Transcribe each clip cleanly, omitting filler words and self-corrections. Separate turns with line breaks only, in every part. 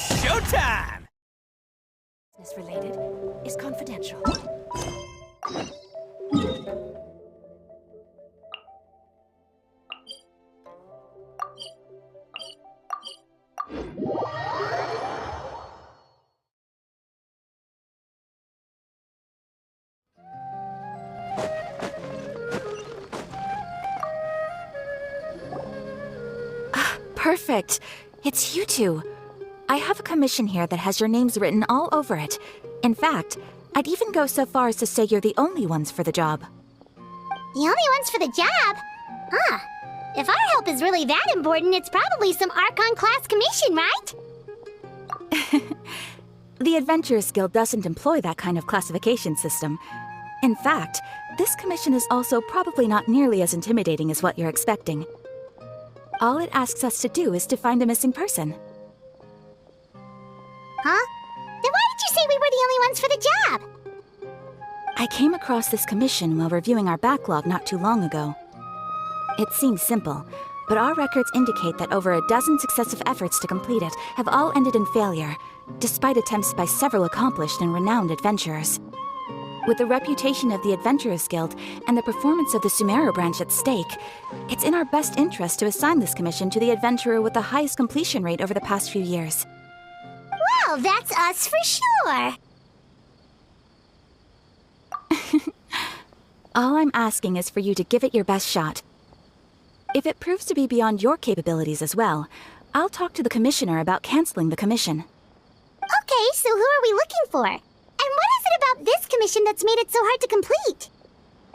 It's showtime!
Business related is confidential.
Perfect. It's you two. I have a commission here that has your names written all over it. In fact, I'd even go so far as to say you're the only ones for the job.
The only ones for the job? Huh. If our help is really that important, it's probably some Archon class commission, right?
The Adventurers Guild doesn't employ that kind of classification system. In fact, this commission is also probably not nearly as intimidating as what you're expecting. All it asks us to do is to find a missing person.
Huh? Then why did you say we were the only ones for the job?
I came across this commission while reviewing our backlog not too long ago. It seems simple, but our records indicate that over a dozen successive efforts to complete it have all ended in failure, despite attempts by several accomplished and renowned adventurers. With the reputation of the Adventurers Guild and the performance of the Sumeru branch at stake, it's in our best interest to assign this commission to the adventurer with the highest completion rate over the past few years.
Well, that's us for sure.
All I'm asking is for you to give it your best shot. If it proves to be beyond your capabilities as well, I'll talk to the commissioner about canceling the commission.
Okay, so who are we looking for? And what is it about this commission that's made it so hard to complete?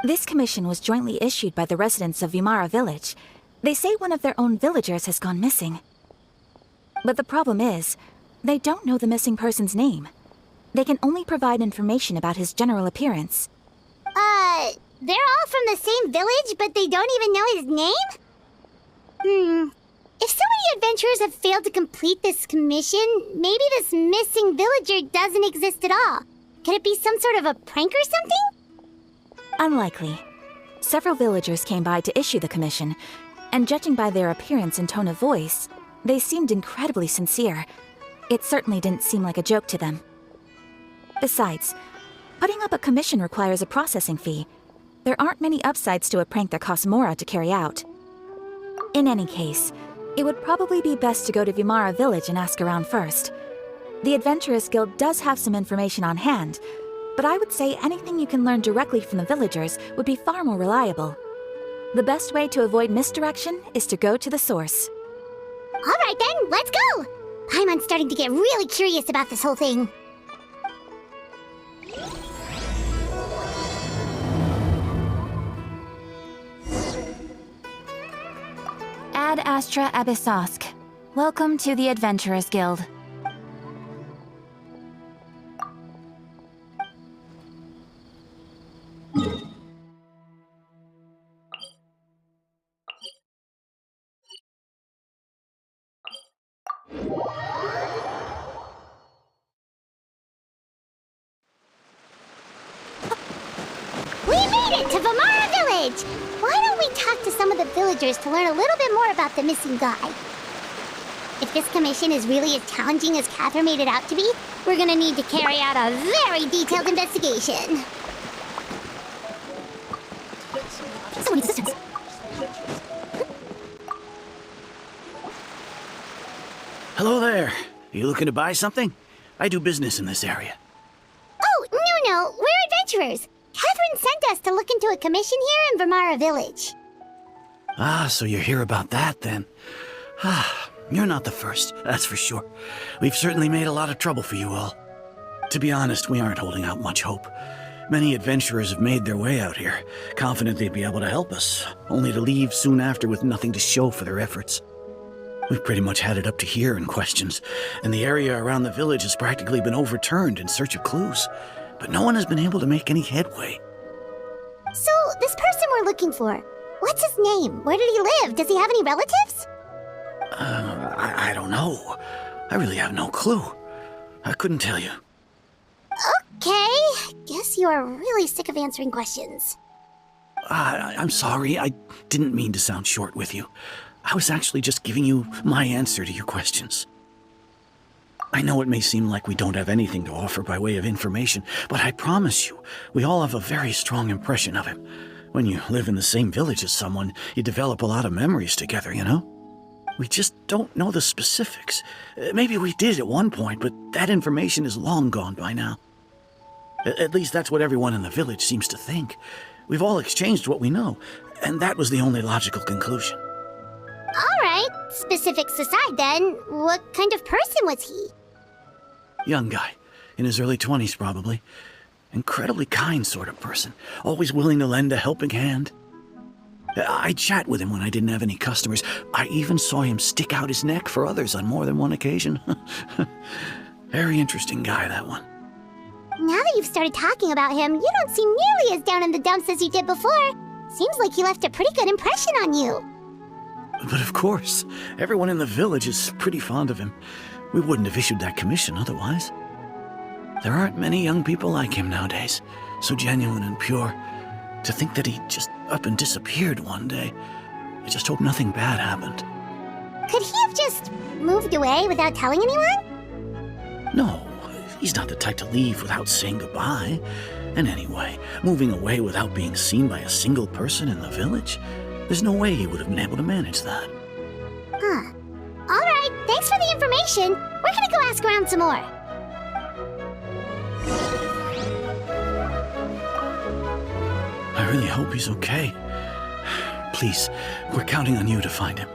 This commission was jointly issued by the residents of Vimara Village. They say one of their own villagers has gone missing. But the problem is, they don't know the missing person's name. They can only provide information about his general appearance.
They're all from the same village, but they don't even know his name? If so many adventurers have failed to complete this commission, maybe this missing villager doesn't exist at all. Could it be some sort of a prank or something?
Unlikely. Several villagers came by to issue the commission, and judging by their appearance and tone of voice, they seemed incredibly sincere. It certainly didn't seem like a joke to them. Besides, putting up a commission requires a processing fee. There aren't many upsides to a prank that costs Mora to carry out. In any case, it would probably be best to go to Vimara Village and ask around first. The Adventurers Guild does have some information on hand, but I would say anything you can learn directly from the villagers would be far more reliable. The best way to avoid misdirection is to go to the source.
All right then, let's go! Paimon's starting to get really curious about this whole thing.
Ad Astra Abyssosk. Welcome to the Adventurers Guild.
We made it to Vimara Village! Why don't we talk to some of the villagers to learn a little bit more about the missing guy? If this commission is really as challenging as Catherine made it out to be, we're gonna need to carry out a very detailed investigation. Someone needs assistance.
Hello there. You looking to buy something? I do business in this area.
Oh, no, we're adventurers. Catherine sent us to look into a commission here in Vimara Village.
Ah, so you're here about that then. Ah, you're not the first, that's for sure. We've certainly made a lot of trouble for you all. To be honest, we aren't holding out much hope. Many adventurers have made their way out here, confident they'd be able to help us, only to leave soon after with nothing to show for their efforts. We've pretty much had it up to here in questions, and the area around the village has practically been overturned in search of clues. But no one has been able to make any headway.
So, this person we're looking for, what's his name? Where did he live? Does he have any relatives?
I don't know. I really have no clue. I couldn't tell you.
Okay, guess you are really sick of answering questions.
I'm sorry, I didn't mean to sound short with you. I was actually just giving you my answer to your questions. I know it may seem like we don't have anything to offer by way of information, but I promise you, we all have a very strong impression of him. When you live in the same village as someone, you develop a lot of memories together, you know? We just don't know the specifics. Maybe we did at one point, but that information is long gone by now. At least that's what everyone in the village seems to think. We've all exchanged what we know, and that was the only logical conclusion.
All right, specifics aside then, what kind of person was he?
Young guy, in his early 20s probably. Incredibly kind sort of person, always willing to lend a helping hand. I'd chat with him when I didn't have any customers. I even saw him stick out his neck for others on more than one occasion. Very interesting guy, that one.
Now that you've started talking about him, you don't seem nearly as down in the dumps as you did before. Seems like he left a pretty good impression on you.
But of course, everyone in the village is pretty fond of him. We wouldn't have issued that commission otherwise. There aren't many young people like him nowadays, so genuine and pure. To think that he just up and disappeared one day. I just hope nothing bad happened.
Could he have just moved away without telling anyone?
No, he's not the type to leave without saying goodbye. And anyway, moving away without being seen by a single person in the village? There's no way he would have been able to manage that.
Huh. All right, thanks for the information. We're gonna go ask around some more.
I really hope he's okay. Please, we're counting on you to find him.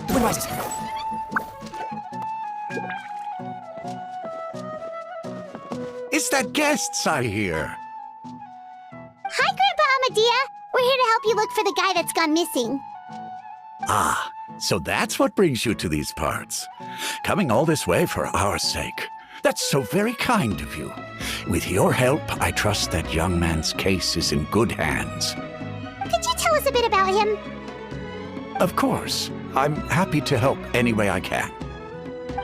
The wind rises.
It's that guests I hear.
Hi, Grandpa Amadea. We're here to help you look for the guy that's gone missing.
Ah, so that's what brings you to these parts. Coming all this way for our sake. That's so very kind of you. With your help, I trust that young man's case is in good hands.
Could you tell us a bit about him?
Of course, I'm happy to help any way I can.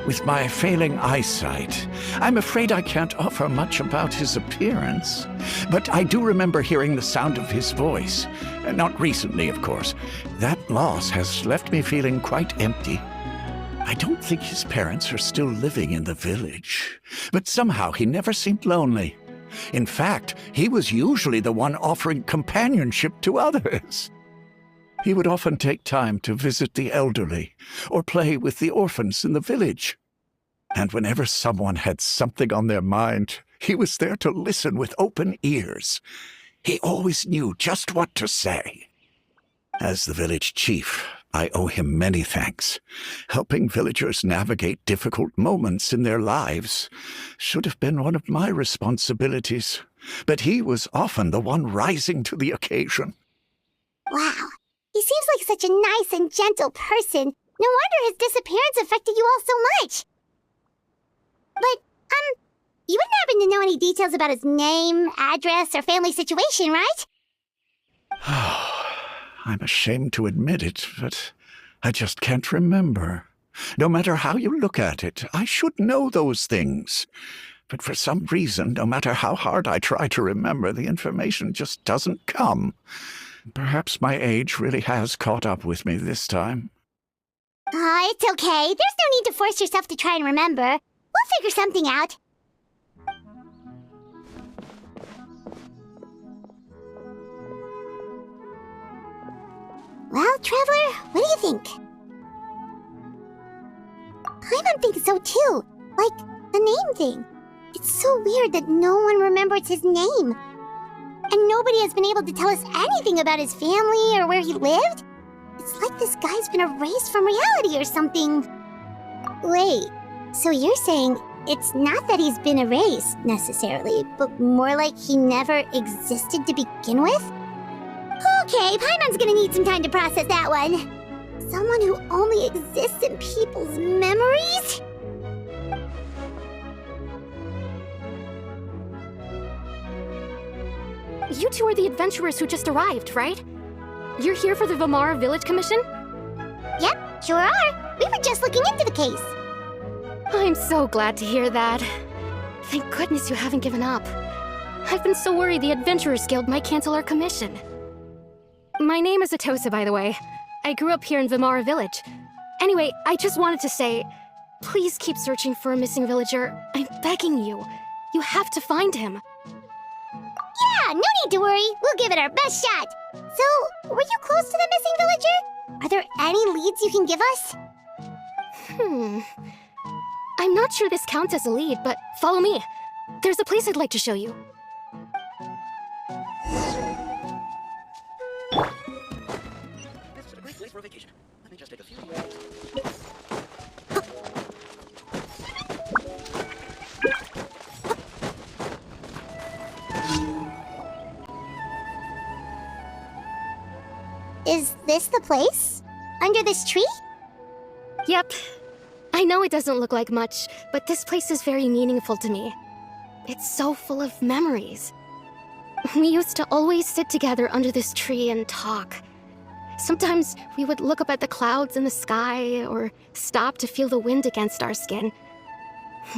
With my failing eyesight, I'm afraid I can't offer much about his appearance. But I do remember hearing the sound of his voice. Not recently, of course. That loss has left me feeling quite empty. I don't think his parents are still living in the village. But somehow he never seemed lonely. In fact, he was usually the one offering companionship to others. He would often take time to visit the elderly or play with the orphans in the village. And whenever someone had something on their mind, he was there to listen with open ears. He always knew just what to say. As the village chief, I owe him many thanks. Helping villagers navigate difficult moments in their lives should have been one of my responsibilities. But he was often the one rising to the occasion.
Wow. He seems like such a nice and gentle person. No wonder his disappearance affected you all so much. But, you wouldn't happen to know any details about his name, address, or family situation, right?
I'm ashamed to admit it, but I just can't remember. No matter how you look at it, I should know those things. But for some reason, no matter how hard I try to remember, the information just doesn't come. Perhaps my age really has caught up with me this time.
It's okay. There's no need to force yourself to try and remember. We'll figure something out. Well, Traveler, what do you think? Paimon thinks so too. Like, the name thing. It's so weird that no one remembers his name. And nobody has been able to tell us anything about his family or where he lived. It's like this guy's been erased from reality or something. Wait, so you're saying it's not that he's been erased, necessarily, but more like he never existed to begin with? Okay, Paimon's gonna need some time to process that one. Someone who only exists in people's memories?
You two are the adventurers who just arrived, right? You're here for the Vamara Village Commission?
Yep, sure are. We were just looking into the case.
I'm so glad to hear that. Thank goodness you haven't given up. I've been so worried the Adventurers Guild might cancel our commission. My name is Atosa, by the way. I grew up here in Vimara Village. Anyway, I just wanted to say, please keep searching for a missing villager. I'm begging you. You have to find him.
Yeah, no need to worry. We'll give it our best shot. So, were you close to the missing villager? Are there any leads you can give us?
I'm not sure this counts as a lead, but follow me. There's a place I'd like to show you.
This is a great place for a vacation. Let me just take a few.
Is this the place? Under this tree?
Yep. I know it doesn't look like much, but this place is very meaningful to me. It's so full of memories. We used to always sit together under this tree and talk. Sometimes we would look up at the clouds in the sky or stop to feel the wind against our skin.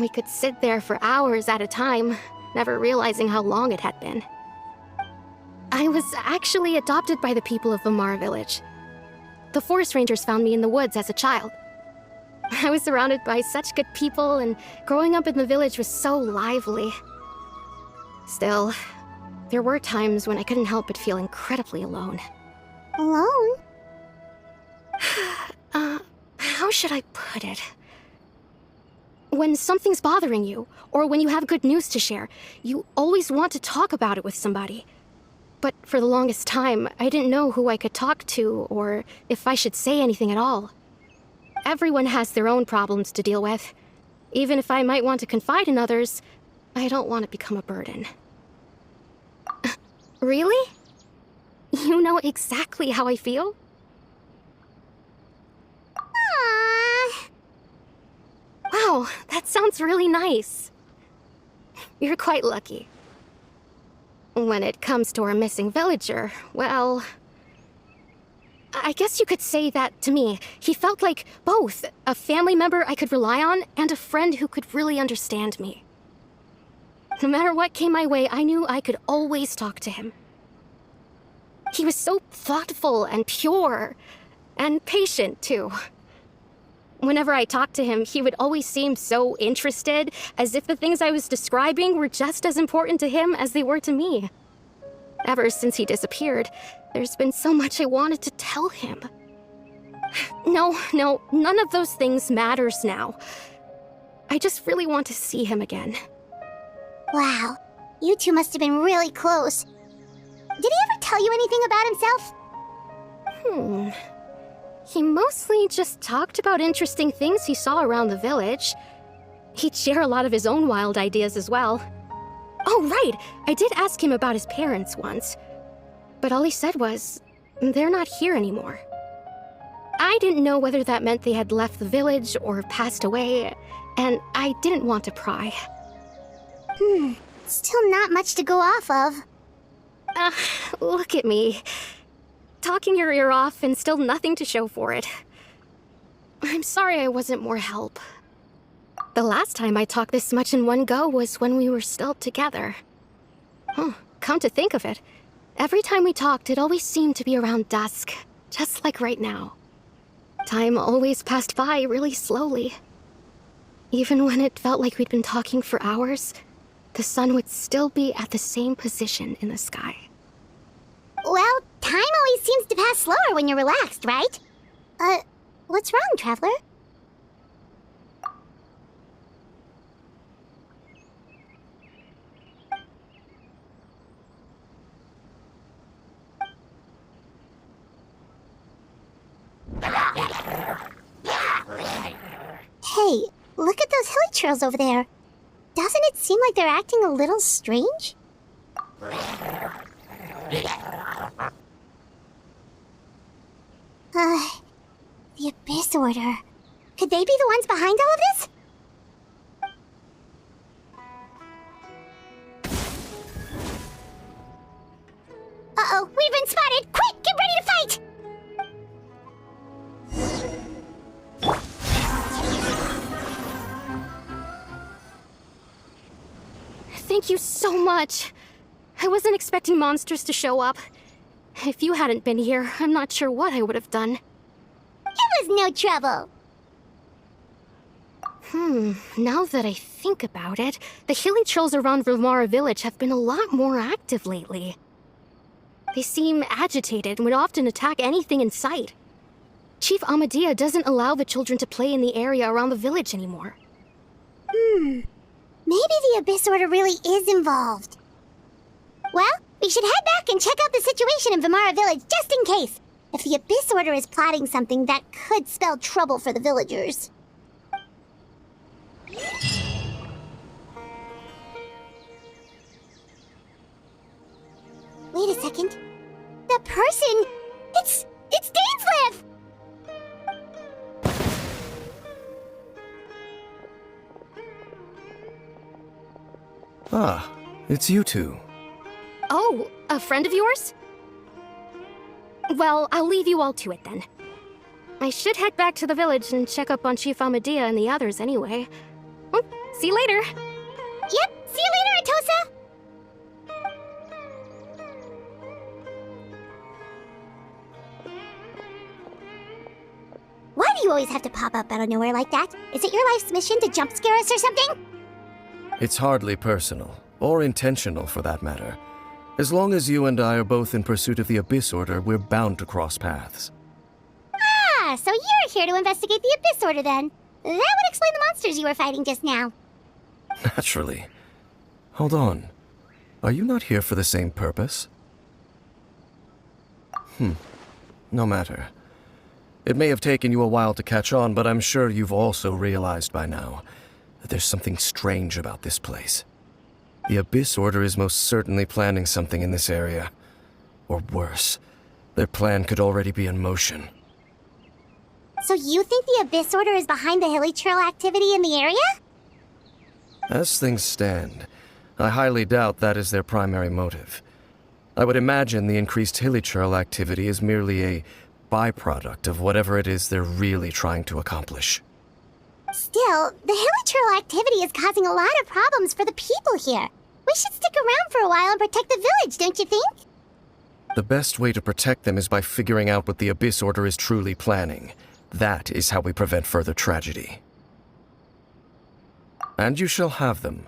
We could sit there for hours at a time, never realizing how long it had been. I was actually adopted by the people of Vimara Village. The forest rangers found me in the woods as a child. I was surrounded by such good people, and growing up in the village was so lively. Still, there were times when I couldn't help but feel incredibly alone.
Alone?
How should I put it? When something's bothering you, or when you have good news to share, you always want to talk about it with somebody. But for the longest time, I didn't know who I could talk to, or if I should say anything at all. Everyone has their own problems to deal with. Even if I might want to confide in others, I don't want to become a burden. Really? You know exactly how I feel?
Aww.
Wow, that sounds really nice. You're quite lucky. When it comes to our missing villager, well, I guess you could say that to me. He felt like both a family member I could rely on and a friend who could really understand me. No matter what came my way, I knew I could always talk to him. He was so thoughtful and pure, and patient, too. Whenever I talked to him, he would always seem so interested, as if the things I was describing were just as important to him as they were to me. Ever since he disappeared, there's been so much I wanted to tell him. No, none of those things matters now. I just really want to see him again.
Wow, you two must have been really close. Did he ever tell you anything about himself?
He mostly just talked about interesting things he saw around the village. He'd share a lot of his own wild ideas as well. Oh, right! I did ask him about his parents once. But all he said was, they're not here anymore. I didn't know whether that meant they had left the village or passed away, and I didn't want to pry.
Still not much to go off of.
Look at me. Talking your ear off and still nothing to show for it. I'm sorry I wasn't more help. The last time I talked this much in one go was when we were still together. Come to think of it, every time we talked, it always seemed to be around dusk, just like right now. Time always passed by really slowly. Even when it felt like we'd been talking for hours, the sun would still be at the same position in the sky.
Well, time always seems to pass slower when you're relaxed, right? What's wrong, Traveler? Hey, look at those hilly trails over there. Doesn't it seem like they're acting a little strange? The Abyss Order. Could they be the ones behind all of this? Uh-oh, we've been spotted! Quick, get ready to fight!
Thank you so much. I wasn't expecting monsters to show up. If you hadn't been here, I'm not sure what I would have done.
It was no trouble.
Now that I think about it, the hilly trolls around Vimara village have been a lot more active lately. They seem agitated and would often attack anything in sight. Chief Amadea doesn't allow the children to play in the area around the village anymore.
Maybe the Abyss Order really is involved. Well, we should head back and check out the situation in Vimara village just in case. If the Abyss Order is plotting something that could spell trouble for the villagers. Wait a second. That person! It's Dainslev!
Ah, it's you two.
Oh, a friend of yours? Well, I'll leave you all to it then. I should head back to the village and check up on Chief Amadea and the others anyway. Well, see you later.
Yep, see you later, Atosa! Why do you always have to pop up out of nowhere like that? Is it your life's mission to jump scare us or something?
It's hardly personal, or intentional for that matter. As long as you and I are both in pursuit of the Abyss Order, we're bound to cross paths.
Ah, so you're here to investigate the Abyss Order then. That would explain the monsters you were fighting just now.
Naturally. Hold on. Are you not here for the same purpose? No matter. It may have taken you a while to catch on, but I'm sure you've also realized by now that there's something strange about this place. The Abyss Order is most certainly planning something in this area. Or worse, their plan could already be in motion.
So you think the Abyss Order is behind the hilly trail activity in the area?
As things stand, I highly doubt that is their primary motive. I would imagine the increased hilly trail activity is merely a byproduct of whatever it is they're really trying to accomplish.
Still, the hilly trail activity is causing a lot of problems for the people here. We should stick around for a while and protect the village, don't you think?
The best way to protect them is by figuring out what the Abyss Order is truly planning. That is how we prevent further tragedy. And you shall have them.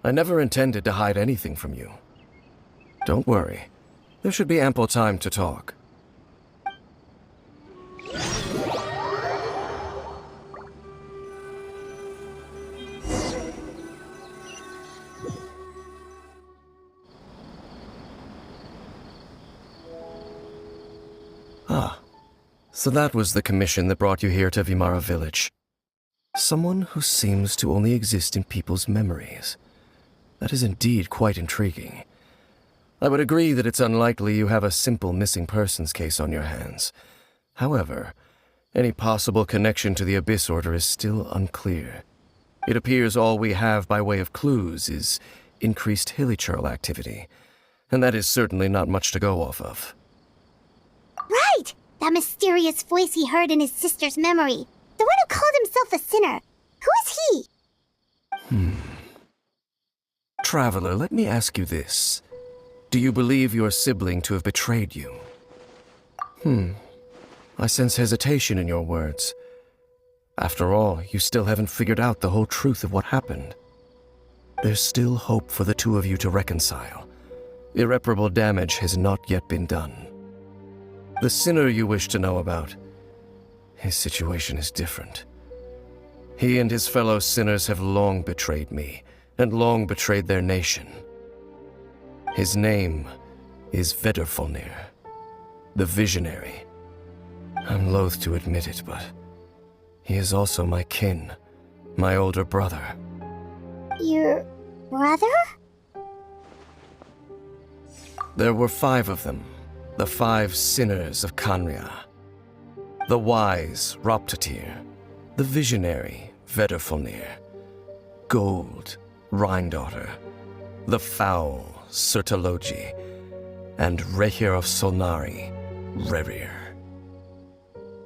I never intended to hide anything from you. Don't worry. There should be ample time to talk. So that was the commission that brought you here to Vimara village. Someone who seems to only exist in people's memories. That is indeed quite intriguing. I would agree that it's unlikely you have a simple missing persons case on your hands. However, any possible connection to the Abyss Order is still unclear. It appears all we have by way of clues is increased hilly trail activity, and that is certainly not much to go off of.
Right! That mysterious voice he heard in his sister's memory. The one who called himself a sinner. Who is he?
Traveler, let me ask you this. Do you believe your sibling to have betrayed you? I sense hesitation in your words. After all, you still haven't figured out the whole truth of what happened. There's still hope for the two of you to reconcile. Irreparable damage has not yet been done. The sinner you wish to know about, his situation is different. He and his fellow sinners have long betrayed me, and long betrayed their nation. His name is Vedrfolnir, the Visionary. I'm loath to admit it, but he is also my kin, my older brother.
Your brother?
There were 5 of them, the 5 sinners of Khanria. The wise, Roptatir, the visionary, Vedrfolnir, Gold, Rhine-daughter, the foul, Sertologi, and Rehir of Solnari, Rerir.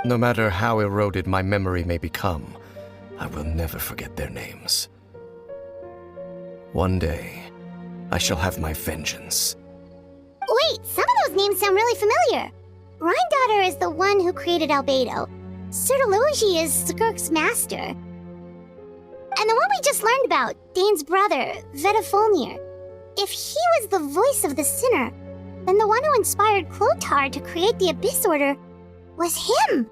No matter how eroded my memory may become, I will never forget their names. One day, I shall have my vengeance.
Wait, some of those those names sound really familiar. Rhine is the one who created Albedo. Sertology is Skirk's master. And the one we just learned about, Dane's brother, Vetifolnir. If he was the voice of the sinner, then the one who inspired Clothar to create the Abyss Order was him.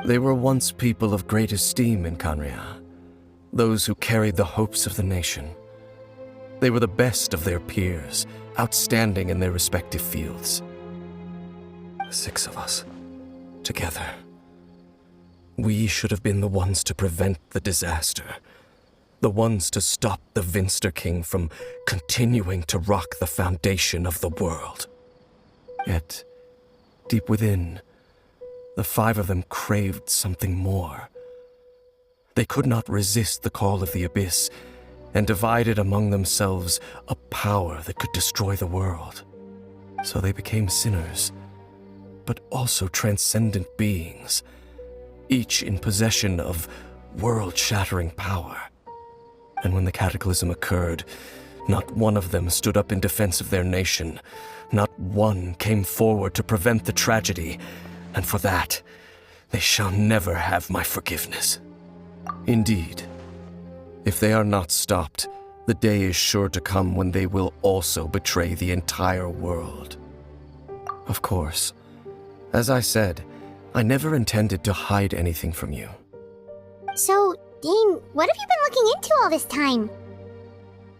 They were once people of great esteem in Khaenri'ah, those who carried the hopes of the nation. They were the best of their peers, outstanding in their respective fields. The 6 of us, together. We should have been the ones to prevent the disaster, the ones to stop the Vinster King from continuing to rock the foundation of the world. Yet, deep within, the 5 of them craved something more. They could not resist the call of the Abyss, and divided among themselves a power that could destroy the world. So they became sinners, but also transcendent beings, each in possession of world-shattering power. And when the cataclysm occurred, not one of them stood up in defense of their nation. Not one came forward to prevent the tragedy, and for that, they shall never have my forgiveness. Indeed, if they are not stopped, the day is sure to come when they will also betray the entire world. Of course, as I said, I never intended to hide anything from you.
So, Dane, what have you been looking into all this time?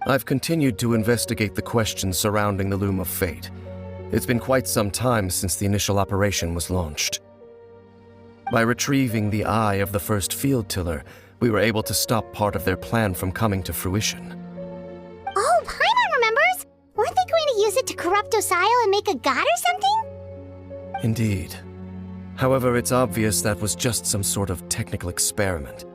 I've continued to investigate the questions surrounding the Loom of Fate. It's been quite some time since the initial operation was launched. By retrieving the eye of the first field tiller, we were able to stop part of their plan from coming to fruition.
Oh, Paimon remembers! Weren't they going to use it to corrupt Osial and make a god or something?
Indeed. However, it's obvious that was just some sort of technical experiment.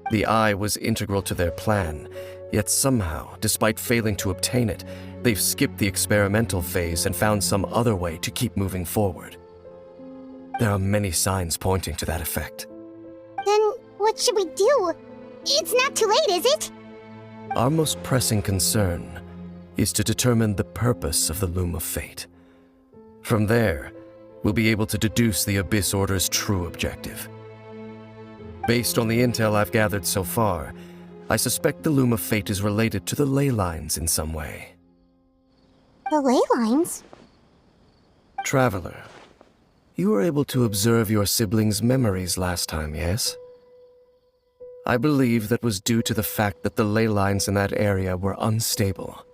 The eye was integral to their plan, yet somehow, despite failing to obtain it, they've skipped the experimental phase and found some other way to keep moving forward. There are many signs pointing to that effect.
Then what should we do? It's not too late, is it?
Our most pressing concern is to determine the purpose of the Loom of Fate. From there, we'll be able to deduce the Abyss Order's true objective. Based on the intel I've gathered so far, I suspect the Loom of Fate is related to the ley lines in some way.
The ley lines?
Traveler, you were able to observe your siblings' memories last time, yes? I believe that was due to the fact that the ley lines in that area were unstable.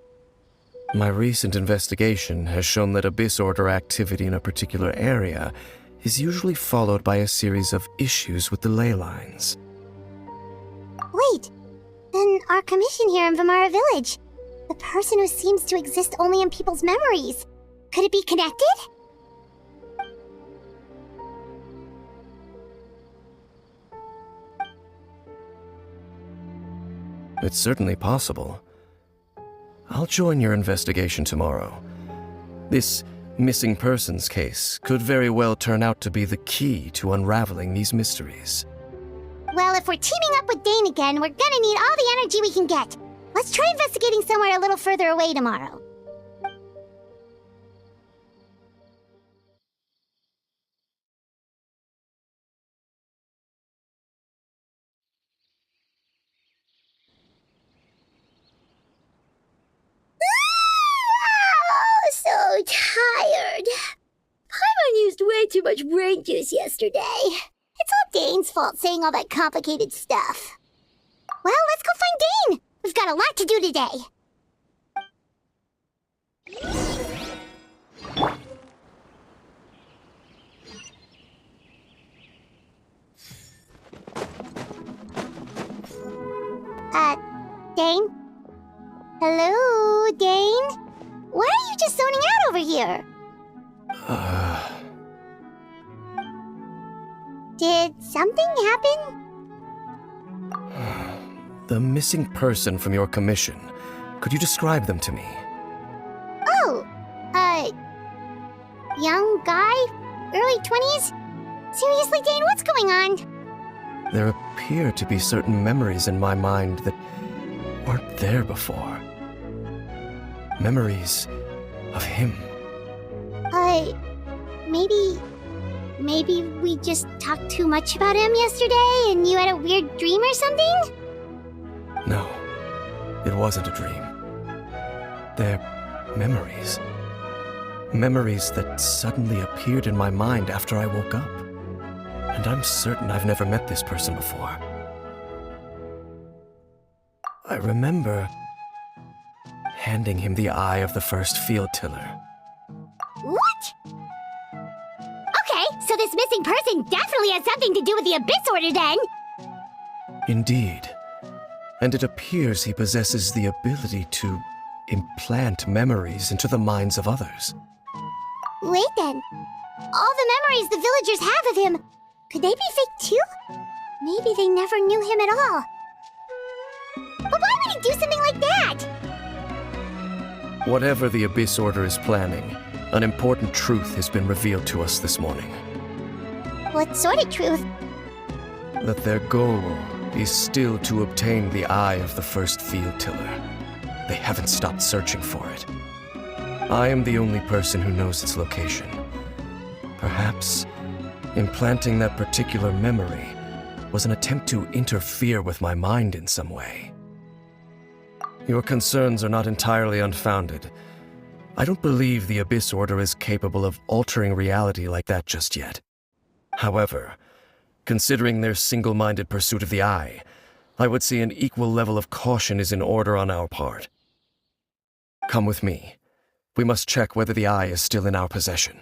My recent investigation has shown that Abyss Order activity in a particular area is usually followed by a series of issues with the ley lines.
Wait, then our commission here in Vimara Village, the person who seems to exist only in people's memories, could it be connected?
It's certainly possible. I'll join your investigation tomorrow. This missing persons case could very well turn out to be the key to unraveling these mysteries.
Well, if we're teaming up with Dane again, we're gonna need all the energy we can get. Let's try investigating somewhere a little further away tomorrow. So tired. Paimon used way too much brain juice yesterday. It's all Dane's fault saying all that complicated stuff. Well, let's go find Dane. We've got a lot to do today. Dane? Hello, Dane? Why are you just zoning out over here? Did something happen?
The missing person from your commission. Could you describe them to me?
Oh, young guy? Early 20s? Seriously, Dane, what's going on?
There appear to be certain memories in my mind that weren't there before. Memories of him.
Maybe we just talked too much about him yesterday and you had a weird dream or something?
No, it wasn't a dream. They're memories. Memories that suddenly appeared in my mind after I woke up. And I'm certain I've never met this person before. I remember handing him the eye of the first field tiller.
What? Okay, so this missing person definitely has something to do with the Abyss Order then!
Indeed. And it appears he possesses the ability to implant memories into the minds of others.
Wait then. All the memories the villagers have of him, could they be fake too? Maybe they never knew him at all. But why would he do something like that?
Whatever the Abyss Order is planning, an important truth has been revealed to us this morning.
What sort of truth?
That their goal is still to obtain the eye of the first field tiller. They haven't stopped searching for it. I am the only person who knows its location. Perhaps implanting that particular memory was an attempt to interfere with my mind in some way. Your concerns are not entirely unfounded. I don't believe the Abyss Order is capable of altering reality like that just yet. However, considering their single-minded pursuit of the eye, I would say an equal level of caution is in order on our part. Come with me. We must check whether the eye is still in our possession.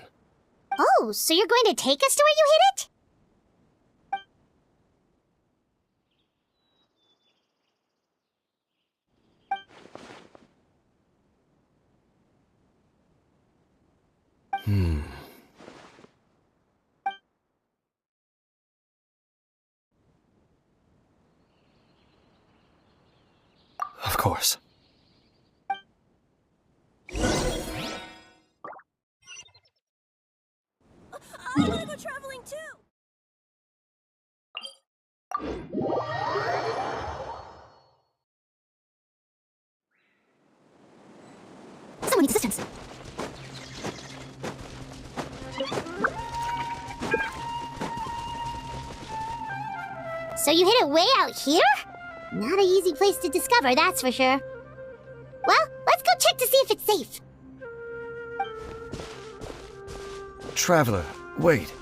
Oh, so you're going to take us to where you hid it?
Of course.
I want to go traveling too!
Someone needs assistance.
So you hid it way out here? Not an easy place to discover, that's for sure. Well, let's go check to see if it's safe.
Traveler, wait.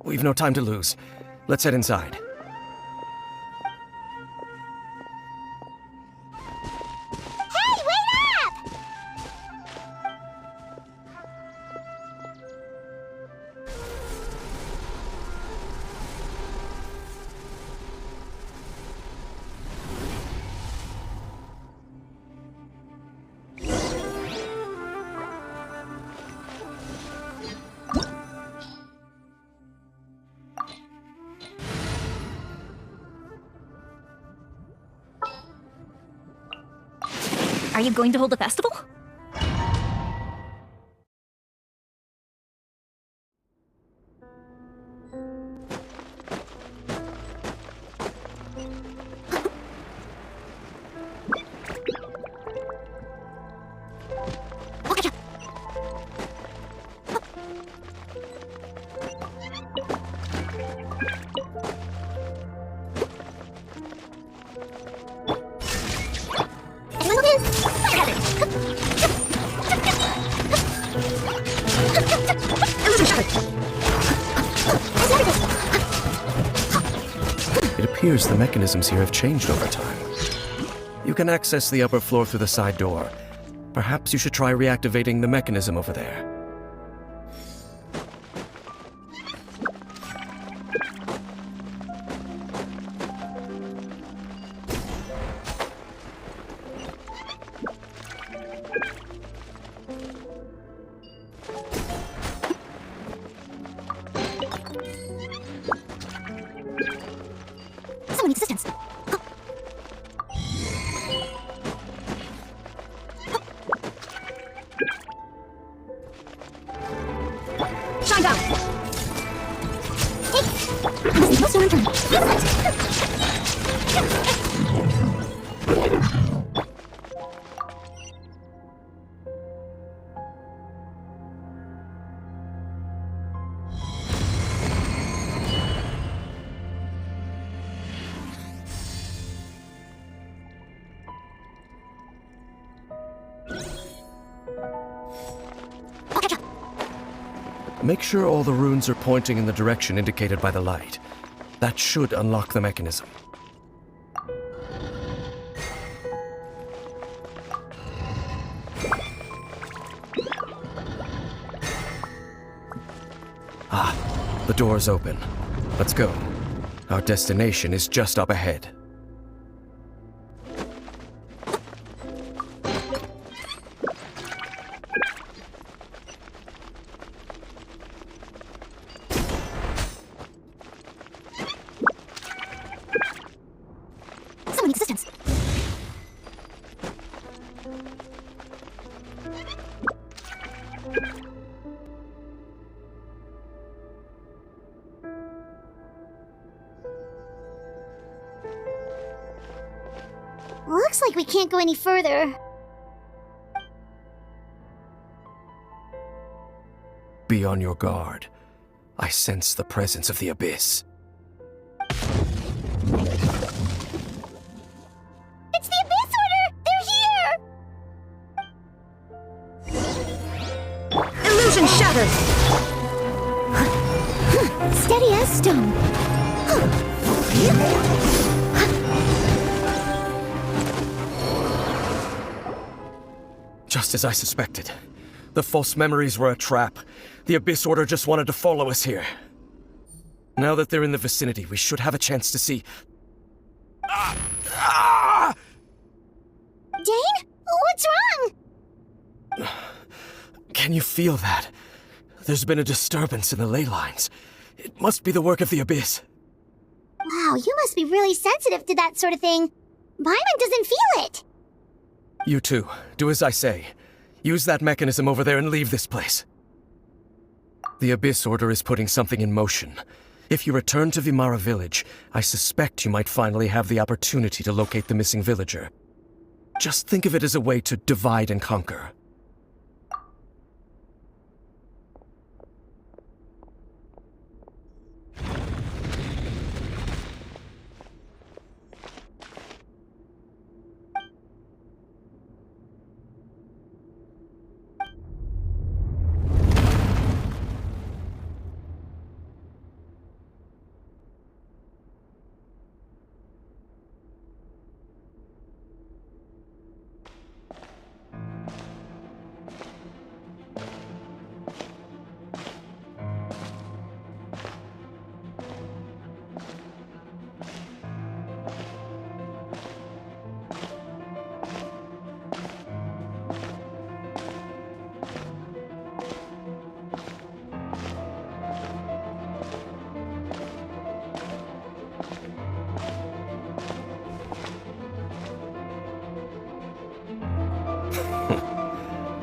We've no time to lose. Let's head inside.
Hey, wait up!
Are you going to hold a festival?
It appears the mechanisms here have changed over time. You can access the upper floor through the side door. Perhaps you should try reactivating the mechanism over there.
Someone needs assistance. Stand down! What's your turn?
Make sure all the runes are pointing in the direction indicated by the light. That should unlock the mechanism. Ah, the door's open. Let's go. Our destination is just up ahead.
Someone needs assistance.
Looks like we can't go any further.
Be on your guard. I sense the presence of the abyss.
It's the Abyss Order! They're here!
Illusion shattered!
Steady as stone.
Just as I suspected. The false memories were a trap. The Abyss Order just wanted to follow us here. Now that they're in the vicinity, we should have a chance to see...
Dane? What's wrong?
Can you feel that? There's been a disturbance in the ley lines. It must be the work of the Abyss.
Wow, you must be really sensitive to that sort of thing. Byron doesn't feel it.
You too. Do as I say. Use that mechanism over there and leave this place. The Abyss Order is putting something in motion. If you return to Vimara Village, I suspect you might finally have the opportunity to locate the missing villager. Just think of it as a way to divide and conquer.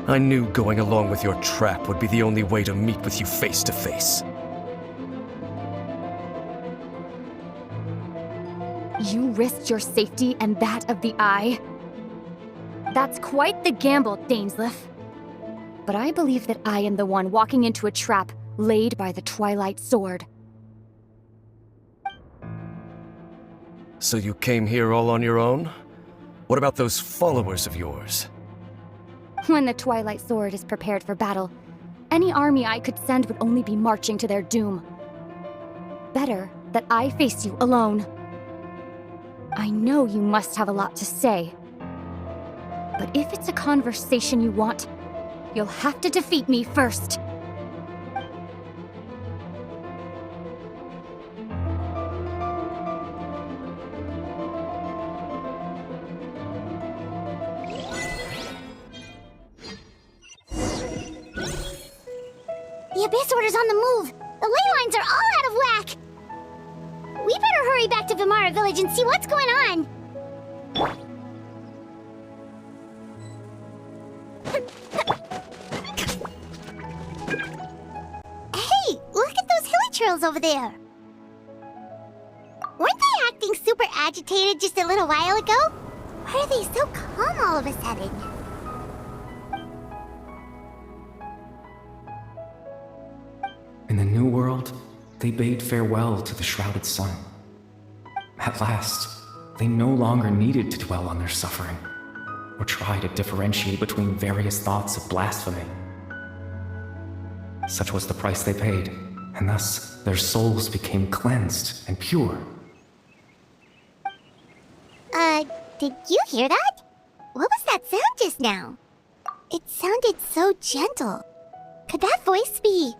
I knew going along with your trap would be the only way to meet with you face to face.
You risked your safety and that of the Eye? That's quite the gamble, Dainsleif. But I believe that I am the one walking into a trap laid by the Twilight Sword.
So you came here all on your own? What about those followers of yours?
When the Twilight Sword is prepared for battle, any army I could send would only be marching to their doom. Better that I face you alone. I know you must have a lot to say. But if it's a conversation you want, you'll have to defeat me first.
The Abyss Order's on the move. The ley lines are all out of whack. We better hurry back to Vimara Village and see what's going on. Hey, churls over there? Weren't they acting super agitated just a little while ago? Why are they so calm all of a sudden?
In the new world, they bade farewell to the shrouded sun. At last, they no longer needed to dwell on their suffering, or try to differentiate between various thoughts of blasphemy. Such was the price they paid, and thus their souls became cleansed and pure.
Did you hear that? What was that sound just now? It sounded so gentle. Could that voice be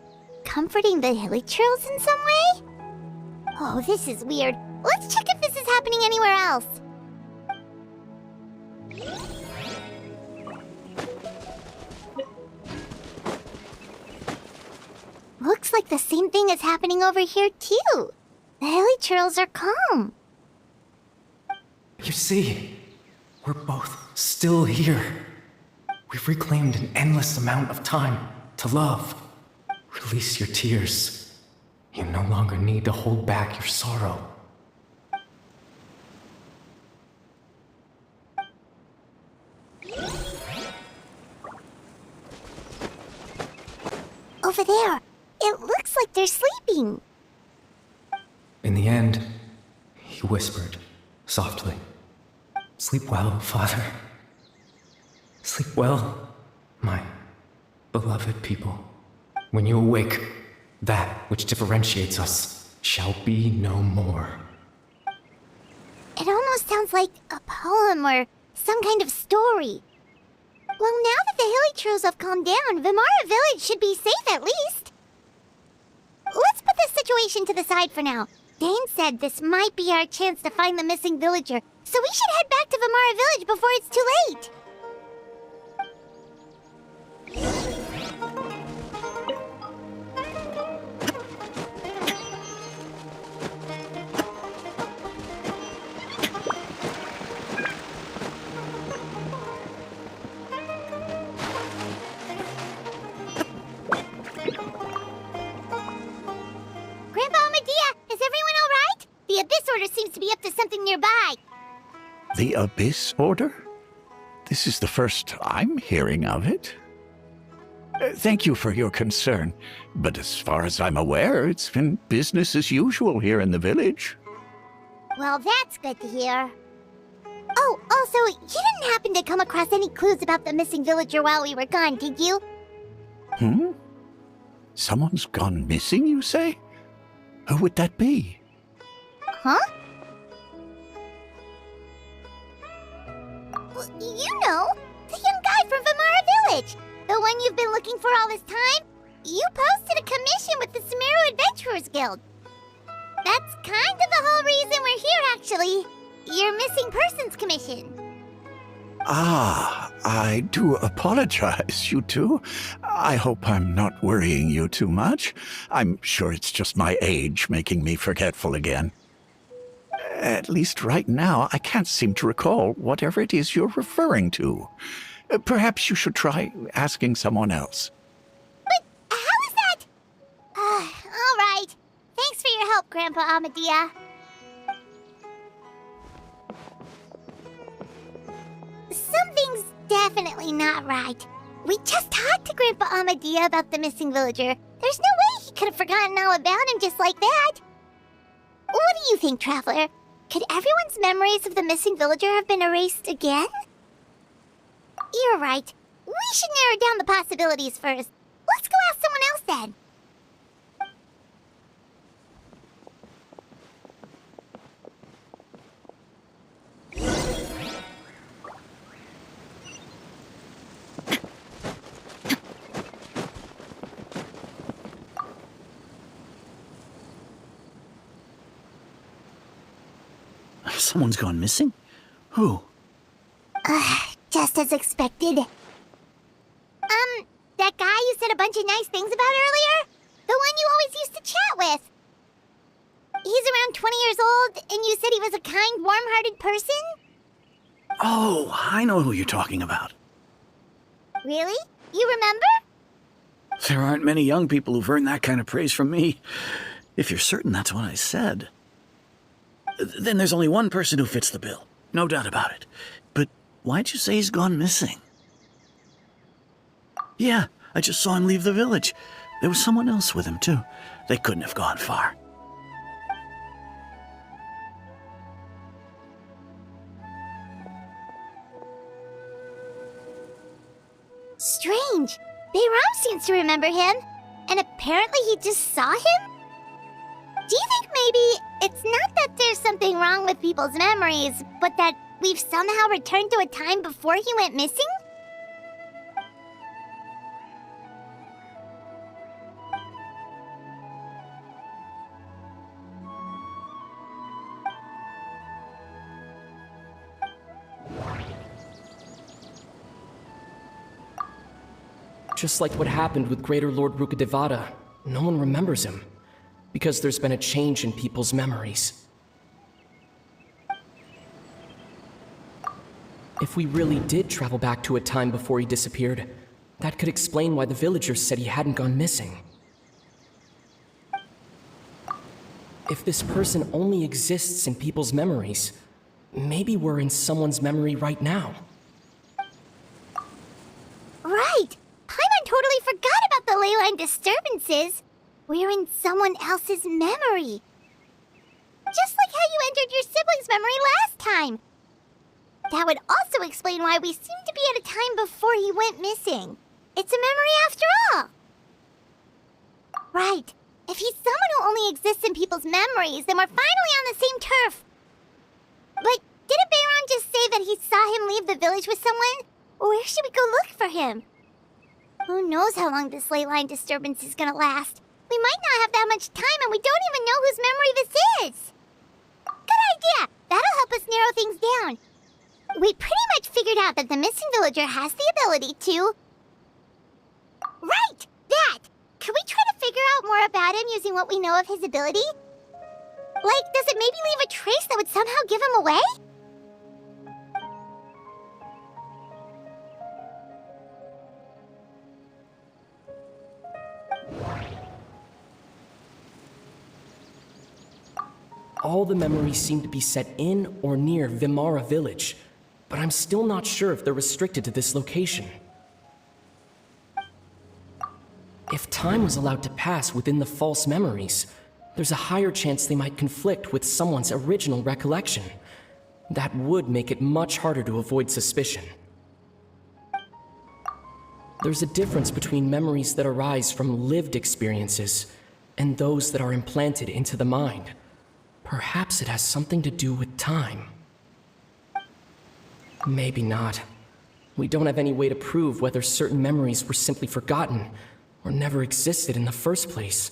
comforting the hilly churls in some way? Oh, this is weird. Let's check if this is happening anywhere else. Looks like the same thing is happening over here, too. The hilly churls are calm.
You see, we're both still here. We've reclaimed an endless amount of time to love. Release your tears. You no longer need to hold back your sorrow.
Over there, it looks like they're sleeping.
In the end, he whispered softly, "Sleep well, Father. Sleep well, my beloved people. When you awake, that which differentiates us shall be no more."
It almost sounds like a poem or some kind of story. Well, now that the hilly churls have calmed down, Vimara Village should be safe at least. Let's put this situation to the side for now. Dane said this might be our chance to find the missing villager, so we should head back to Vimara Village before it's too late. Grandpa Medea, is everyone all right? The Abyss Order seems to be up to something nearby.
The Abyss Order? This is the first I'm hearing of it. Thank you for your concern, but as far as I'm aware, it's been business as usual here in the village.
Well, that's good to hear. Oh, also, you didn't happen to come across any clues about the missing villager while we were gone, did you?
Hmm? Someone's gone missing, you say? Who would that be?
Huh? Well, you know, the young guy from Vimara Village. The one you've been looking for all this time. You posted a commission with the Sumeru Adventurers Guild. That's kind of the whole reason we're here, actually. Your missing persons commission.
Ah, I do apologize, you two. I hope I'm not worrying you too much. I'm sure it's just my age making me forgetful again. At least right now, I can't seem to recall whatever it is you're referring to. Perhaps you should try asking someone else.
But how is that? All right. Thanks for your help, Grandpa Amadea. Something's definitely not right. We just talked to Grandpa Amadea about the missing villager. There's no way he could have forgotten all about him just like that. What do you think, Traveler? Could everyone's memories of the missing villager have been erased again? You're right. We should narrow down the possibilities first. Let's go ask someone else then.
Someone's gone missing? Who?
Just as expected. That guy you said a bunch of nice things about earlier? The one you always used to chat with. He's around 20 years old, and you said he was a kind, warm-hearted person?
Oh, I know who you're talking about.
Really? You remember?
There aren't many young people who've earned that kind of praise from me. If you're certain that's what I said, then there's only one person who fits the bill. No doubt about it. But why'd you say he's gone missing? Yeah, I just saw him leave the village. There was someone else with him, too. They couldn't have gone far.
Strange. Bayram seems to remember him, and apparently he just saw him? Do you think maybe it's not that there's something wrong with people's memories, but that we've somehow returned to a time before he went missing?
Just like what happened with Greater Lord Rukadevada, no one remembers him, because there's been a change in people's memories. If we really did travel back to a time before he disappeared, that could explain why the villagers said he hadn't gone missing. If this person only exists in people's memories, maybe we're in someone's memory right now.
Right! Paimon totally forgot about the ley line disturbances. We're in someone else's memory. Just like how you entered your sibling's memory last time. That would also explain why we seem to be at a time before he went missing. It's a memory after all. Right. If he's someone who only exists in people's memories, then we're finally on the same turf. But didn't Bayron just say that he saw him leave the village with someone? Where should we go look for him? Who knows how long this ley line disturbance is gonna last? We might not have that much time, and we don't even know whose memory this is. Good idea! That'll help us narrow things down. We pretty much figured out that the missing villager has the ability to... Right! That! Can we try to figure out more about him using what we know of his ability? Like, does it maybe leave a trace that would somehow give him away?
All the memories seem to be set in or near Vimara village, but I'm still not sure if they're restricted to this location. If time was allowed to pass within the false memories, there's a higher chance they might conflict with someone's original recollection. That would make it much harder to avoid suspicion. There's a difference between memories that arise from lived experiences and those that are implanted into the mind. Perhaps it has something to do with time. Maybe not. We don't have any way to prove whether certain memories were simply forgotten or never existed in the first place.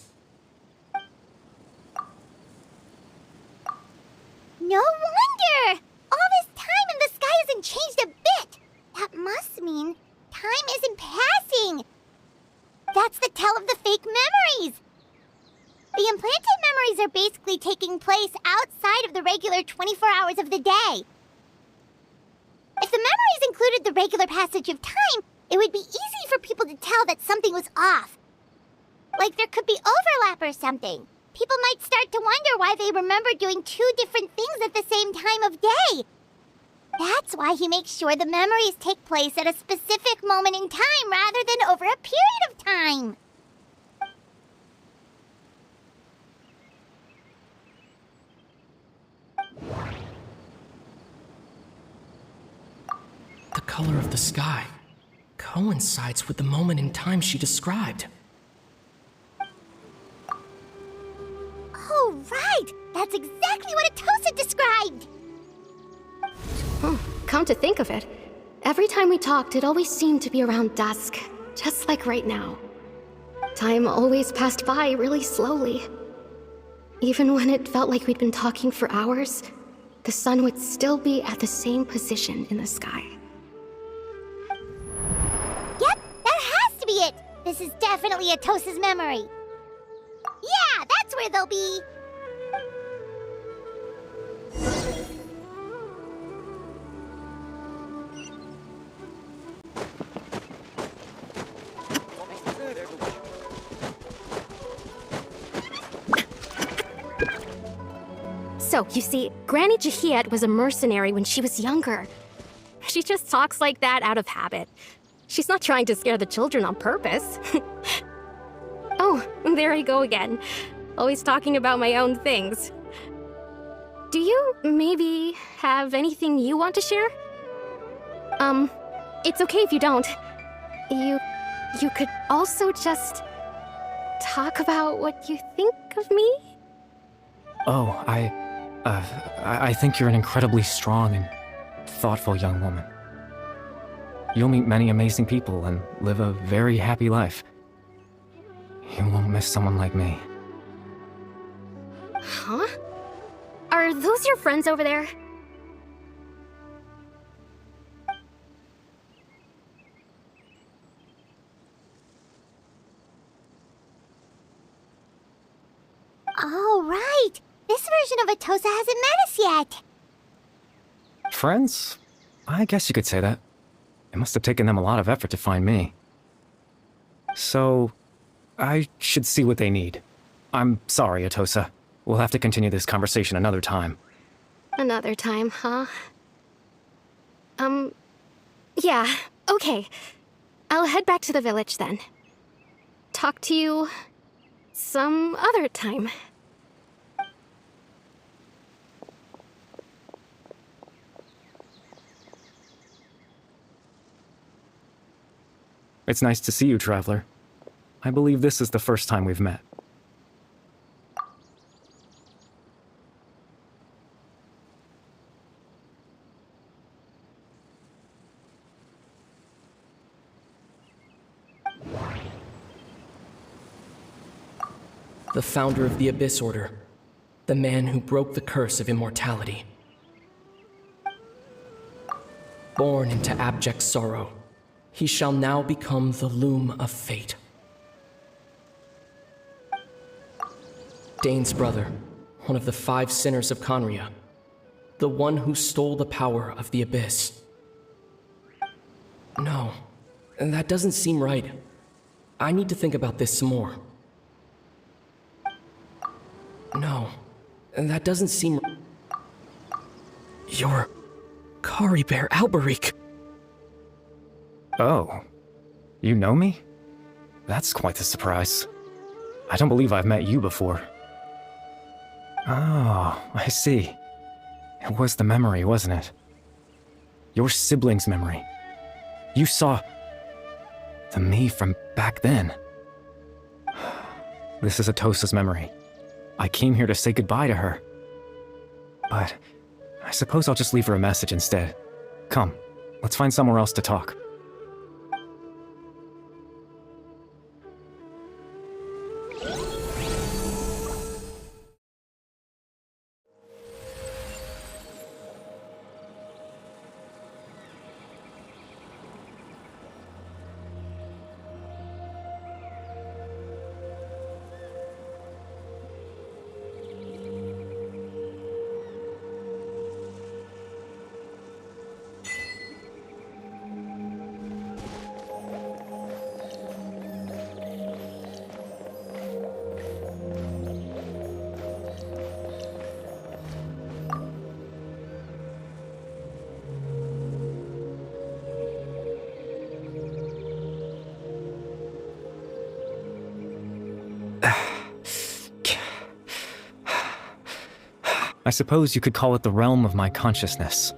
No wonder! All this time and the sky hasn't changed a bit! That must mean time isn't passing! That's the tell of the fake memories! The implanted memories are basically taking place outside of the regular 24 hours of the day. If the memories included the regular passage of time, it would be easy for people to tell that something was off. Like there could be overlap or something. People might start to wonder why they remember doing two different things at the same time of day. That's why he makes sure the memories take place at a specific moment in time rather than over a period of time.
The color of the sky coincides with the moment in time she described.
Oh, right! That's exactly what Atosa described!
Come to think of it, every time we talked, it always seemed to be around dusk, just like right now. Time always passed by really slowly. Even when it felt like we'd been talking for hours, the sun would still be at the same position in the sky.
Yep, that has to be it! This is definitely Atosa's memory. Yeah, that's where they'll be!
So, you see, Granny Jahiet was a mercenary when she was younger. She just talks like that out of habit. She's not trying to scare the children on purpose. Oh, there I go again. Always talking about my own things. Do you maybe have anything you want to share? It's okay if you don't. You could also just talk about what you think of me?
Oh, I think you're an incredibly strong and thoughtful young woman. You'll meet many amazing people and live a very happy life. You won't miss someone like me.
Huh? Are those your friends over there?
All right. This version of Atosa hasn't met us yet.
Friends? I guess you could say that. It must have taken them a lot of effort to find me. So, I should see what they need. I'm sorry, Atosa. We'll have to continue this conversation another time.
Another time, huh? Yeah, okay. I'll head back to the village then. Talk to you some other time.
It's nice to see you, Traveler. I believe this is the first time we've met.
The founder of the Abyss Order. The man who broke the curse of immortality. Born into abject sorrow, he shall now become the loom of fate. Dane's brother, one of the 5 sinners of Conria. The one who stole the power of the Abyss. No, that doesn't seem right. I need to think about this some more. No, that doesn't seem... You're... Kari Bear Alberic.
Oh. You know me? That's quite the surprise. I don't believe I've met you before. Oh, I see. It was the memory, wasn't it? Your sibling's memory. You saw... the me from back then. This is Atosa's memory. I came here to say goodbye to her. But I suppose I'll just leave her a message instead. Come, let's find somewhere else to talk. I suppose you could call it the realm of my consciousness.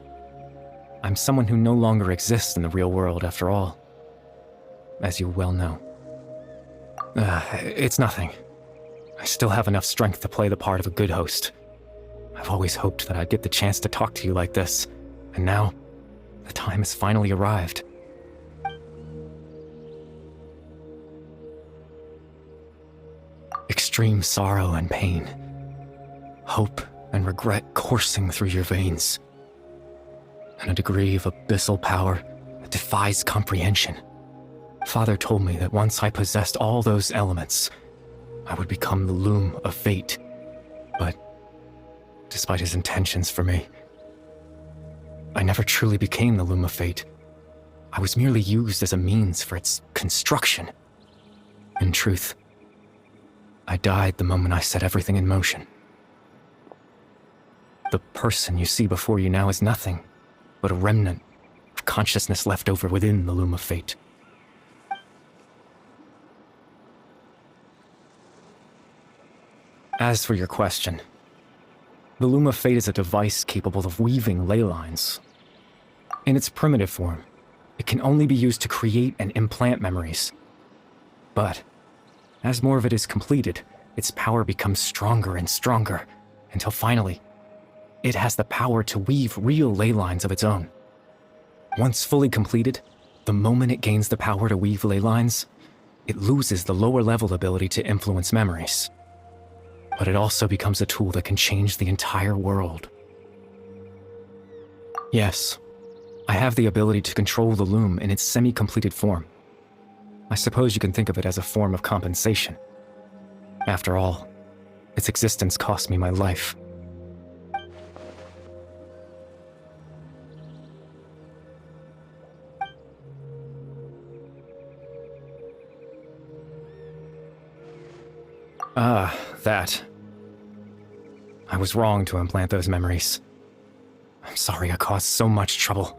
I'm someone who no longer exists in the real world, after all. As you well know. It's nothing. I still have enough strength to play the part of a good host. I've always hoped that I'd get the chance to talk to you like this, and now, the time has finally arrived. Extreme sorrow and pain. Hope and regret coursing through your veins. And a degree of abyssal power that defies comprehension. Father told me that once I possessed all those elements, I would become the loom of fate. But, despite his intentions for me, I never truly became the loom of fate. I was merely used as a means for its construction. In truth, I died the moment I set everything in motion. The person you see before you now is nothing but a remnant of consciousness left over within the loom of fate. As for your question, the loom of fate is a device capable of weaving ley lines. In its primitive form, it can only be used to create and implant memories. But as more of it is completed, its power becomes stronger and stronger, until finally, it has the power to weave real ley lines of its own. Once fully completed, the moment it gains the power to weave ley lines, it loses the lower-level ability to influence memories. But it also becomes a tool that can change the entire world. Yes, I have the ability to control the loom in its semi-completed form. I suppose you can think of it as a form of compensation. After all, its existence cost me my life. Ah, that. I was wrong to implant those memories. I'm sorry I caused so much trouble.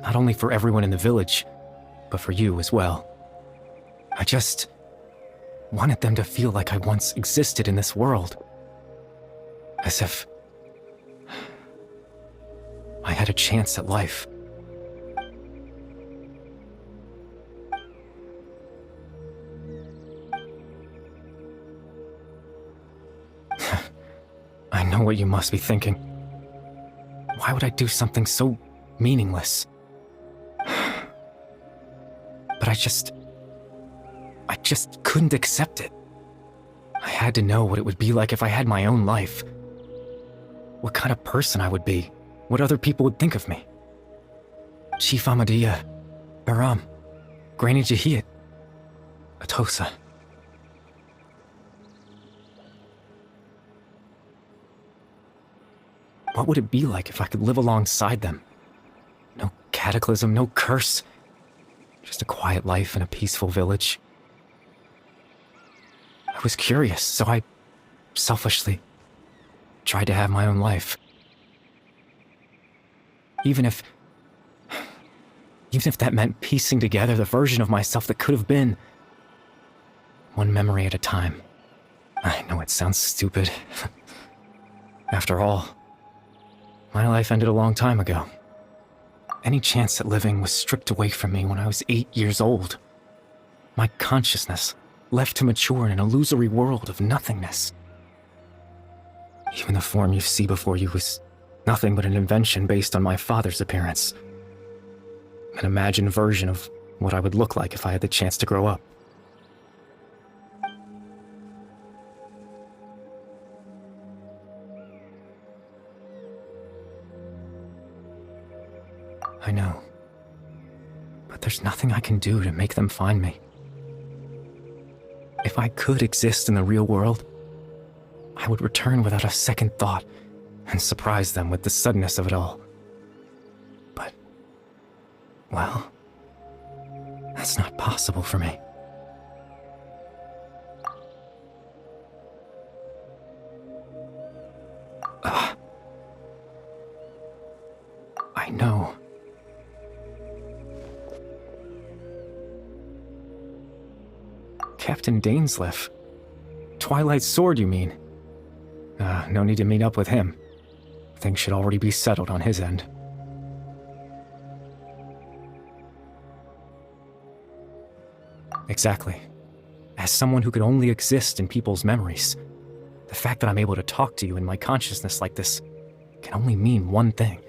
Not only for everyone in the village, but for you as well. I just wanted them to feel like I once existed in this world. As if I had a chance at life. I know what you must be thinking. Why would I do something so meaningless? But I just couldn't accept it. I had to know what it would be like if I had my own life. What kind of person I would be. What other people would think of me. Chief Ahmadiyya, Baram, Granny Jahiyat, Atosa. What would it be like if I could live alongside them? No cataclysm, no curse. Just a quiet life in a peaceful village. I was curious, so I selfishly tried to have my own life. Even if that meant piecing together the version of myself that could have been. One memory at a time. I know it sounds stupid. After all, my life ended a long time ago. Any chance at living was stripped away from me when I was 8 years old. My consciousness left to mature in an illusory world of nothingness. Even the form you see before you was nothing but an invention based on my father's appearance. An imagined version of what I would look like if I had the chance to grow up. I know. But there's nothing I can do to make them find me. If I could exist in the real world, I would return without a second thought and surprise them with the suddenness of it all. But, well, that's not possible for me. I know. Captain Dainsleif. Twilight's sword, you mean? No need to meet up with him. Things should already be settled on his end. Exactly. As someone who could only exist in people's memories, the fact that I'm able to talk to you in my consciousness like this can only mean one thing.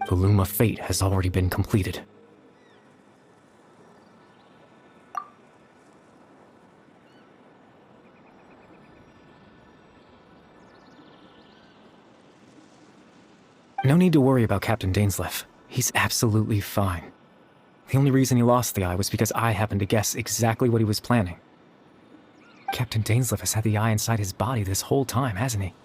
The loom of fate has already been completed. No need to worry about Captain Dainsleif. He's absolutely fine. The only reason he lost the eye was because I happened to guess exactly what he was planning. Captain Dainsleif has had the eye inside his body this whole time, hasn't he?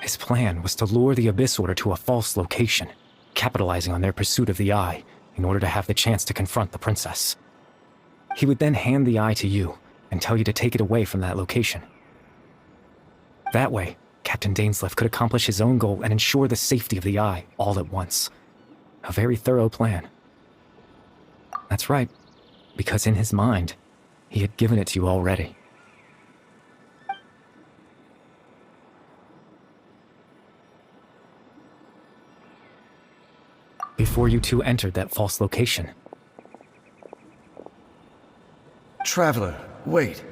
His plan was to lure the Abyss Order to a false location, capitalizing on their pursuit of the eye in order to have the chance to confront the princess. He would then hand the eye to you and tell you to take it away from that location. That way, Captain Dainsleif could accomplish his own goal and ensure the safety of the Eye all at once. A very thorough plan. That's right, because in his mind, he had given it to you already. Before you two entered that false location.
Traveler, wait.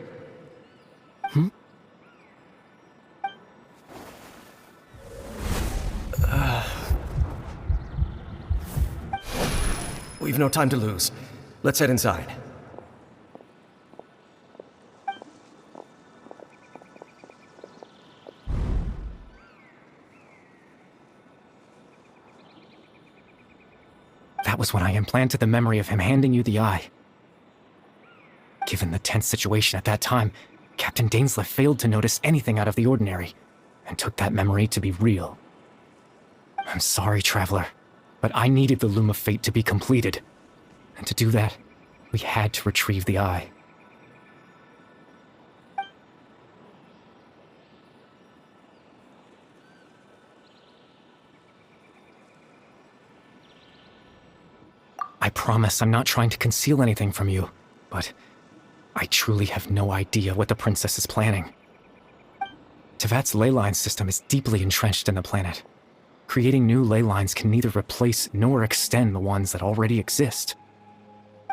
We've no time to lose. Let's head inside.
That was when I implanted the memory of him handing you the Eye. Given the tense situation at that time, Captain Dainsleif failed to notice anything out of the ordinary, and took that memory to be real. I'm sorry, Traveler, but I needed the Loom of Fate to be completed. And to do that, we had to retrieve the Eye. I promise I'm not trying to conceal anything from you, but I truly have no idea what the Princess is planning. Tevat's ley line system is deeply entrenched in the planet. Creating new ley lines can neither replace nor extend the ones that already exist.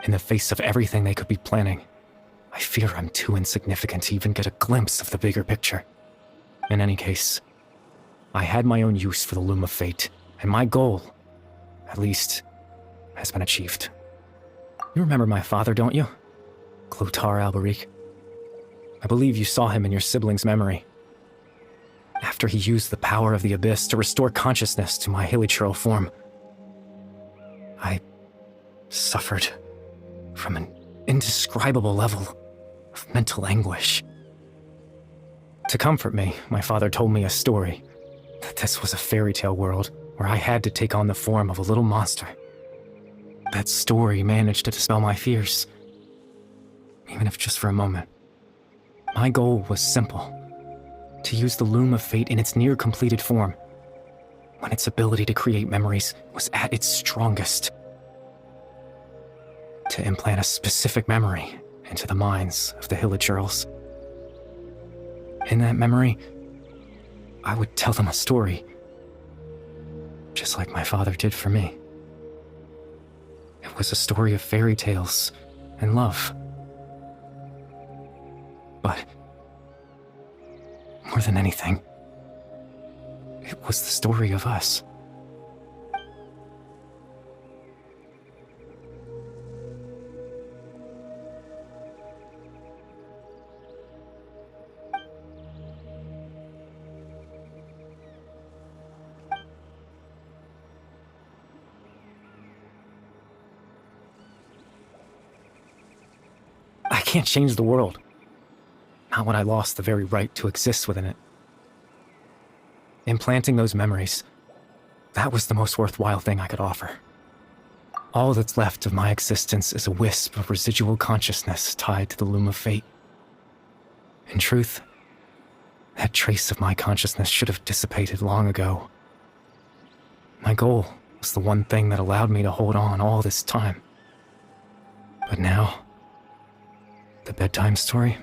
In the face of everything they could be planning, I fear I'm too insignificant to even get a glimpse of the bigger picture. In any case, I had my own use for the Loom of Fate, and my goal, at least, has been achieved. You remember my father, don't you? Clotar Alberic. I believe you saw him in your sibling's memory. After he used the power of the Abyss to restore consciousness to my hilichurl form, I suffered from an indescribable level of mental anguish. To comfort me, my father told me a story, that this was a fairy tale world where I had to take on the form of a little monster. That story managed to dispel my fears, even if just for a moment. My goal was simple: to use the Loom of Fate in its near-completed form, when its ability to create memories was at its strongest. To implant a specific memory into the minds of the hilichurls. In that memory, I would tell them a story, just like my father did for me. It was a story of fairy tales and love. But more than anything, it was the story of us. I can't change the world. Not when I lost the very right to exist within it. Implanting those memories, that was the most worthwhile thing I could offer. All that's left of my existence is a wisp of residual consciousness tied to the Loom of Fate. In truth, that trace of my consciousness should have dissipated long ago. My goal was the one thing that allowed me to hold on all this time. But now, the bedtime story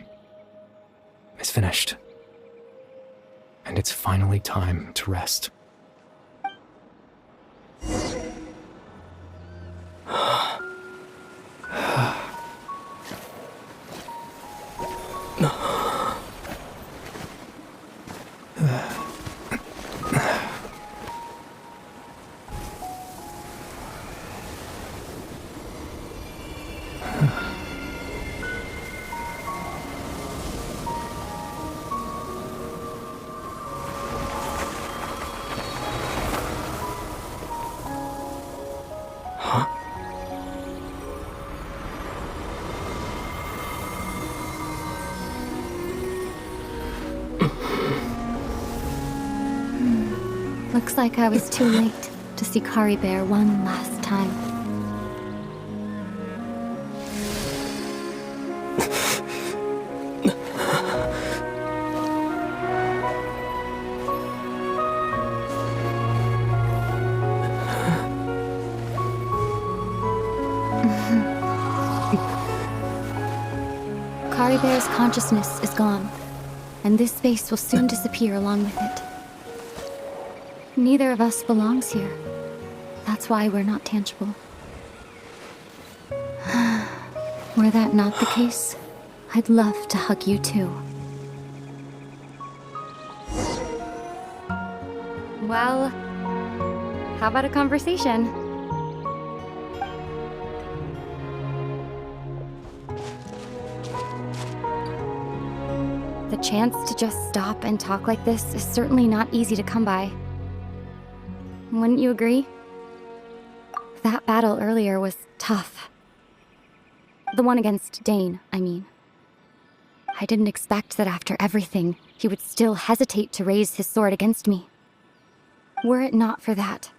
is finished. And it's finally time to rest.
Looks like I was too late to see Kari Bear one last time. Kari Bear's consciousness is gone, and this space will soon disappear along with it. Neither of us belongs here. That's why we're not tangible. Were that not the case, I'd love to hug you too. Well, how about a conversation? The chance to just stop and talk like this is certainly not easy to come by. Wouldn't you agree? That battle earlier was tough. The one against Dane, I mean. I didn't expect that after everything, he would still hesitate to raise his sword against me. Were it not for that,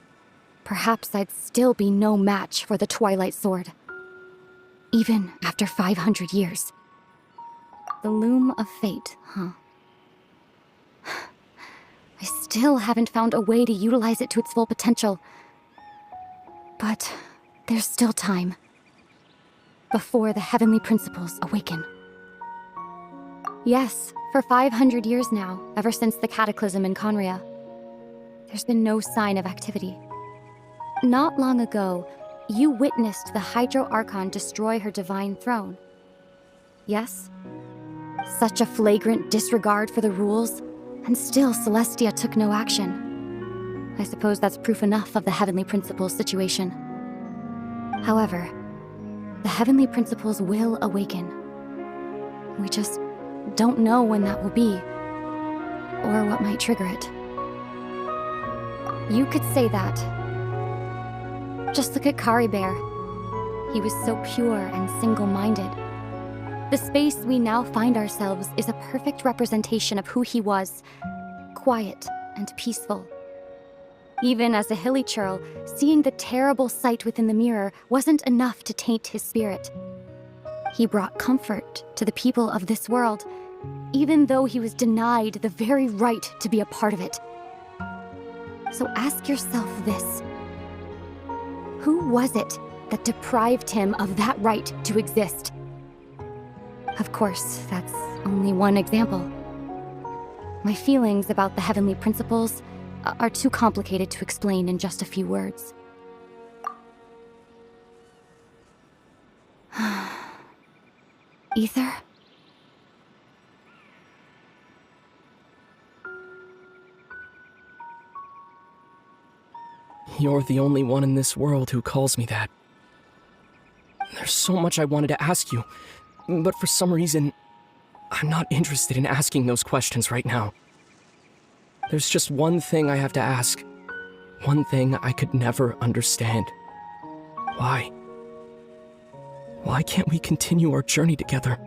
perhaps I'd still be no match for the Twilight Sword. Even after 500 years. The loom of fate, huh? I still haven't found a way to utilize it to its full potential. But there's still time. Before the heavenly principles awaken. Yes, for 500 years now, ever since the cataclysm in Conria, there's been no sign of activity. Not long ago, you witnessed the Hydro Archon destroy her divine throne. Yes? Such a flagrant disregard for the rules, and still Celestia took no action. I suppose that's proof enough of the Heavenly Principles situation. However, the Heavenly Principles will awaken. We just don't know when that will be, or what might trigger it. You could say that. Just look at Kari Bear. He was so pure and single-minded. The space we now find ourselves is a perfect representation of who he was. Quiet and peaceful. Even as a hilly churl, seeing the terrible sight within the mirror wasn't enough to taint his spirit. He brought comfort to the people of this world, even though he was denied the very right to be a part of it. So ask yourself this. Who was it that deprived him of that right to exist? Of course, that's only one example. My feelings about the Heavenly Principles are too complicated to explain in just a few words. Ether?
You're the only one in this world who calls me that. There's so much I wanted to ask you, but for some reason, I'm not interested in asking those questions right now. There's just one thing I have to ask. One thing I could never understand. Why? Why can't we continue our journey together?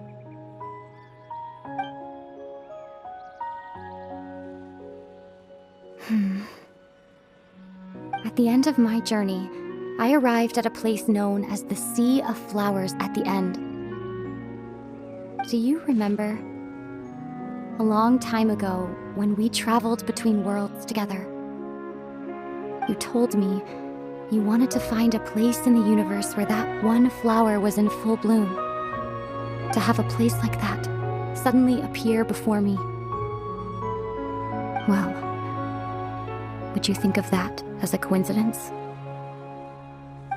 At the end of my journey, I arrived at a place known as the Sea of Flowers at the end. Do you remember? A long time ago, when we traveled between worlds together. You told me you wanted to find a place in the universe where that one flower was in full bloom. To have a place like that suddenly appear before me. Well, would you think of that as a coincidence?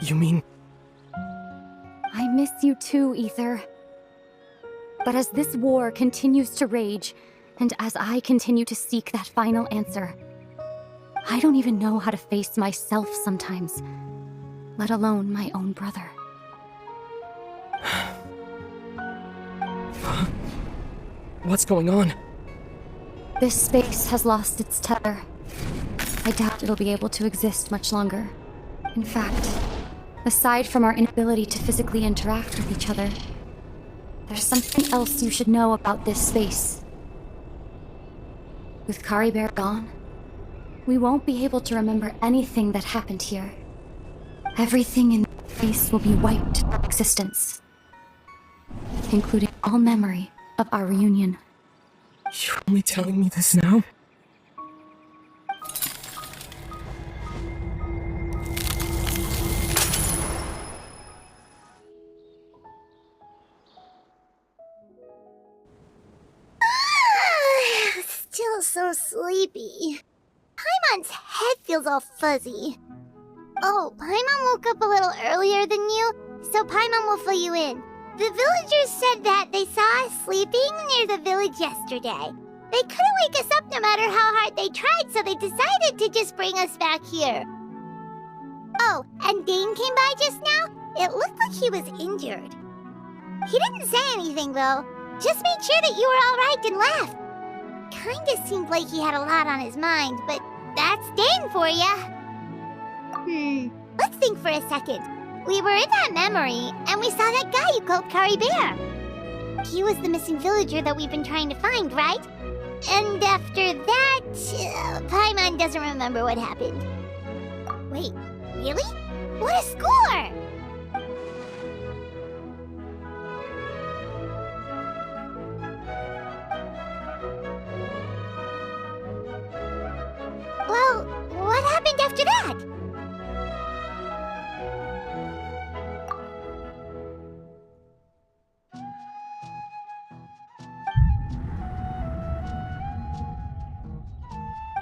You mean...
I miss you too, Ether. But as this war continues to rage, and as I continue to seek that final answer, I don't even know how to face myself sometimes, let alone my own brother.
What's going on?
This space has lost its tether. I doubt it'll be able to exist much longer. In fact, aside from our inability to physically interact with each other, there's something else you should know about this space. With Kari Bear gone, we won't be able to remember anything that happened here. Everything in this space will be wiped from existence, including all memory of our reunion.
You're only telling me this now?
feel so sleepy. Paimon's head feels all fuzzy. Oh, Paimon woke up a little earlier than you, so Paimon will fill you in. The villagers said that they saw us sleeping near the village yesterday. They couldn't wake us up no matter how hard they tried, so they decided to just bring us back here. Oh, and Dane came by just now. It looked like he was injured. He didn't say anything, though. Just made sure that you were all right and left. Kinda seemed like he had a lot on his mind, but that's Dane for ya. Let's think for a second. We were in that memory, and we saw that guy you called Kari Bear. He was the missing villager that we've been trying to find, right? And after that, Paimon doesn't remember what happened. Wait, really? What a score! Well, what happened after that?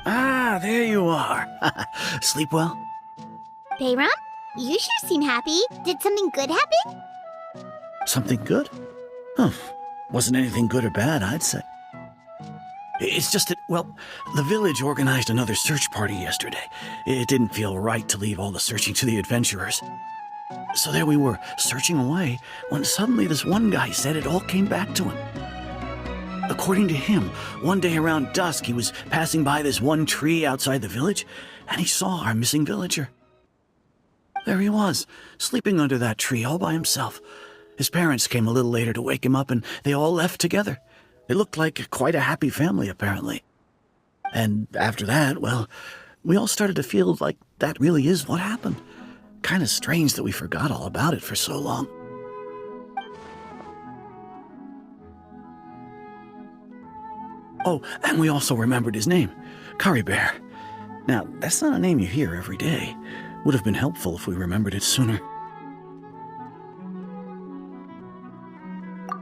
Ah, there you are. Sleep well?
Bayram, you sure seem happy. Did something good happen?
Something good? Huh. Wasn't anything good or bad, I'd say. It's just that, well, the village organized another search party yesterday. It didn't feel right to leave all the searching to the adventurers. So there we were, searching away, when suddenly this one guy said it all came back to him. According to him, one day around dusk, he was passing by this one tree outside the village, and he saw our missing villager. There he was, sleeping under that tree all by himself. His parents came a little later to wake him up, and they all left together. It looked like quite a happy family, apparently. And after that, well, we all started to feel like that really is what happened. Kind of strange that we forgot all about it for so long. Oh, and we also remembered his name, Kari Bear. Now, that's not a name you hear every day. Would have been helpful if we remembered it sooner.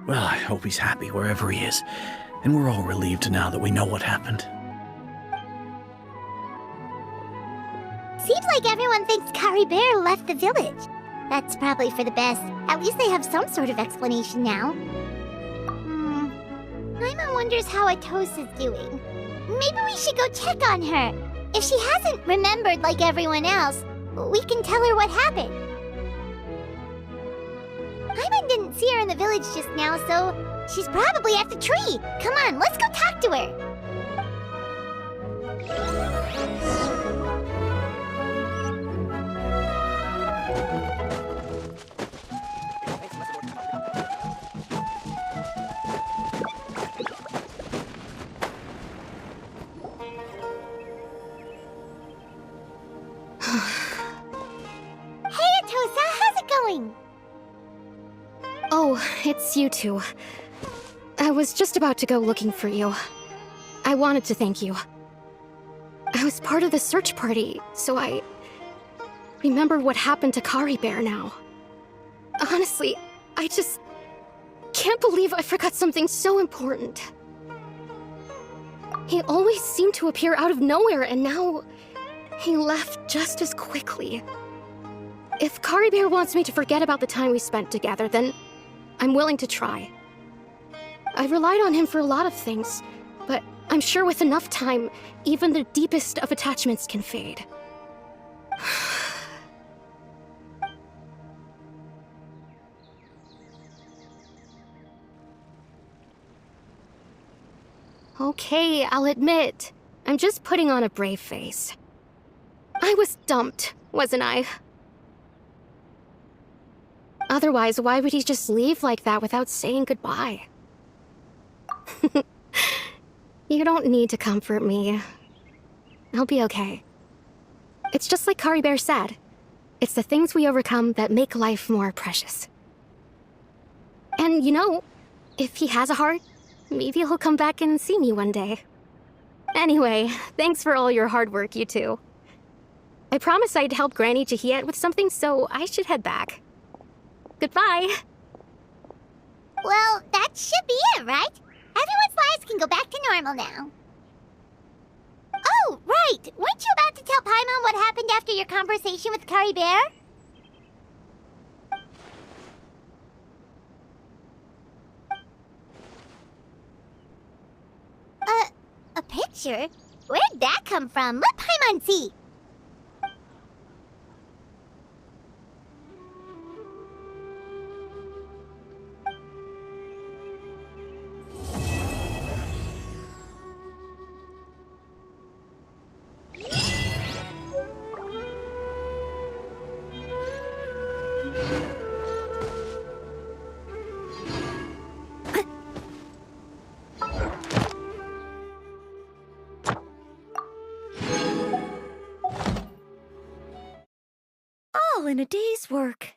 Well, I hope he's happy wherever he is, and we're all relieved now that we know what happened.
Seems like everyone thinks Kari Bear left the village. That's probably for the best. At least they have some sort of explanation now. Paimon wonders how Atosa's doing. Maybe we should go check on her. If she hasn't remembered like everyone else, we can tell her what happened. Paimon didn't see her in the village just now, so she's probably at the tree. Come on, let's go talk to her. Hey, Atosa, how's it going?
Oh, it's you two. I was just about to go looking for you. I wanted to thank you. I was part of the search party, so I remember what happened to Kari Bear now. Honestly, I just can't believe I forgot something so important. He always seemed to appear out of nowhere, and now he left just as quickly. If Kari Bear wants me to forget about the time we spent together, then I'm willing to try. I relied on him for a lot of things, but I'm sure with enough time, even the deepest of attachments can fade. Okay, I'll admit, I'm just putting on a brave face. I was dumped, wasn't I? Otherwise, why would he just leave like that without saying goodbye? You don't need to comfort me. I'll be okay. It's just like Kari Bear said. It's the things we overcome that make life more precious. And you know, if he has a heart, maybe he'll come back and see me one day. Anyway, thanks for all your hard work, you two. I promised I'd help Granny Jahiet with something, so I should head back. Goodbye.
Well, that should be it, right? Everyone's lives can go back to normal now. Oh, right! Weren't you about to tell Paimon what happened after your conversation with Kari Bear? A picture? Where'd that come from? Let Paimon see!
All in a day's work.